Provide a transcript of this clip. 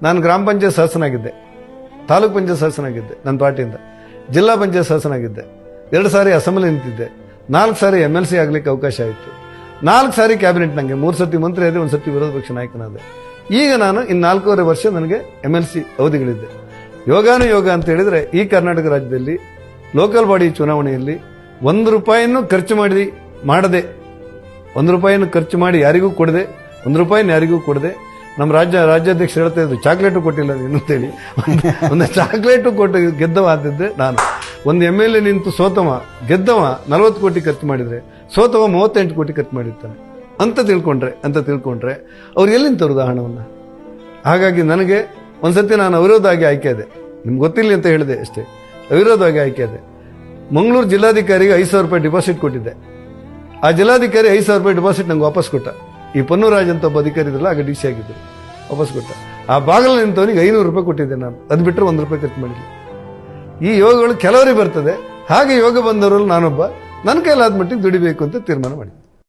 ನಾನು ಗ್ರಾಮ ಪಂಚಾಯತ್ ಸದಸ್ಯನಾಗಿದ್ದೆ, ತಾಲೂಕ್ ಪಂಚಾಯತ್ ಸದಸ್ಯನಾಗಿದ್ದೆ ನನ್ನ ಪಾರ್ಟಿಯಿಂದ, ಜಿಲ್ಲಾ ಪಂಚಾಯತ್ ಸದಸ್ಯನಾಗಿದ್ದೆ, 2 ಸಾರಿ ಅಸೆಂಬ್ಲಿ ನಿಂತಿದ್ದೆ, 4 ಸಾರಿ MLC ಆಗ್ಲಿಕ್ಕೆ ಅವಕಾಶ ಆಯಿತು, 4 ಸಾರಿ ಕ್ಯಾಬಿನೆಟ್, ನನಗೆ 3 ಸತಿ ಮಂತ್ರಿ ಆದ್ರೆ 1 ಸತಿ ವಿರೋಧ ಪಕ್ಷ ನಾಯಕನಾದೆ. ಈಗ ನಾನು ಇನ್ನು 4.5 ವರ್ಷ ನನಗೆ MLC ಅವಧಿಗಳಿದೆ. ಯೋಗಾನು ಯೋಗ ಅಂತ ಹೇಳಿದ್ರೆ ಈ ಕರ್ನಾಟಕ ರಾಜ್ಯದಲ್ಲಿ ಲೋಕಲ್ ಬಾಡಿ ಚುನಾವಣೆಯಲ್ಲಿ 1 ರೂಪಾಯಿನೂ ಖರ್ಚು ಮಾಡದೆ 1 ರೂಪಾಯಿನೂ ಖರ್ಚು ಮಾಡಿ ಯಾರಿಗೂ ಕೊಡದೆ, 1 ರೂಪಾಯಿನ ಯಾರಿಗೂ ಕೊಡದೆ, ನಮ್ಮ ರಾಜ್ಯಾಧ್ಯಕ್ಷರು ಹೇಳ್ತಾ ಇದ್ರು ಚಾಕ್ಲೇಟು ಕೊಟ್ಟಿಲ್ಲ ನೀನು ಅಂತೇಳಿ, ಒಂದು ಚಾಕ್ಲೇಟು ಕೊಟ್ಟು ಗೆದ್ದವಾದಿದ್ದೆ ನಾನು. ಒಂದು MLA ನಿಂತು ಸೋತವ ಗೆದ್ದವ 40 ಕೋಟಿ ಖರ್ಚು ಮಾಡಿದ್ರೆ, ಸೋತವ 38 ಕೋಟಿ ಖರ್ಚು ಮಾಡಿರ್ತಾನೆ ಅಂತ ತಿಳ್ಕೊಂಡ್ರೆ ಅವ್ರು ಎಲ್ಲಿಂದ ತರುವುದು ಹಣವನ್ನು? ಹಾಗಾಗಿ ನನಗೆ ಒಂದ್ಸತಿ ನಾನು ಅವಿರೋಧವಾಗಿ ಆಯ್ಕೆ ಆದೆ, ನಿಮ್ಗೆ ಗೊತ್ತಿಲ್ಲ ಅಂತ ಹೇಳಿದೆ ಅಷ್ಟೇ, ಅವಿರೋಧವಾಗಿ ಆಯ್ಕೆ ಆದೆ. ಮಂಗಳೂರು ಜಿಲ್ಲಾಧಿಕಾರಿಗೆ 5,000 ರೂಪಾಯಿ ಡಿಪಾಸಿಟ್ ಕೊಟ್ಟಿದ್ದೆ. ಆ ಜಿಲ್ಲಾಧಿಕಾರಿ 5,000 ರೂಪಾಯಿ ಡಿಪಾಸಿಟ್ ನಂಗೆ ವಾಪಸ್ ಕೊಟ್ಟ. ಈ ಪೊನ್ನೂರಾಜ್ ಅಂತ ಒಬ್ಬ ಅಧಿಕಾರಿ ಇದ್ರಲ್ಲ, ಆಗ DC ಆಗಿದ್ರು, ವಾಪಸ್ ಕೊಟ್ಟ. ಆ ಬಾಗಿಲು ನಿಂತವನಿಗೆ 500 ರೂಪಾಯಿ ಕೊಟ್ಟಿದ್ದೆ ನಾನು, ಅದು ಬಿಟ್ಟರೆ 1 ರೂಪಾಯಿ ಖರ್ಚು ಮಾಡಿಲ್ಲ. ಈ ಯೋಗಗಳು ಕೆಲವರಿಗೆ ಬರ್ತದೆ, ಹಾಗೆ ಯೋಗ ಬಂದವರಲ್ಲಿ ನಾನೊಬ್ಬ, ನನ್ನ ಕೈಲಾದ ಮಟ್ಟಿಗೆ ದುಡಿಬೇಕು ಅಂತ ತೀರ್ಮಾನ ಮಾಡಿದ್ದೆ.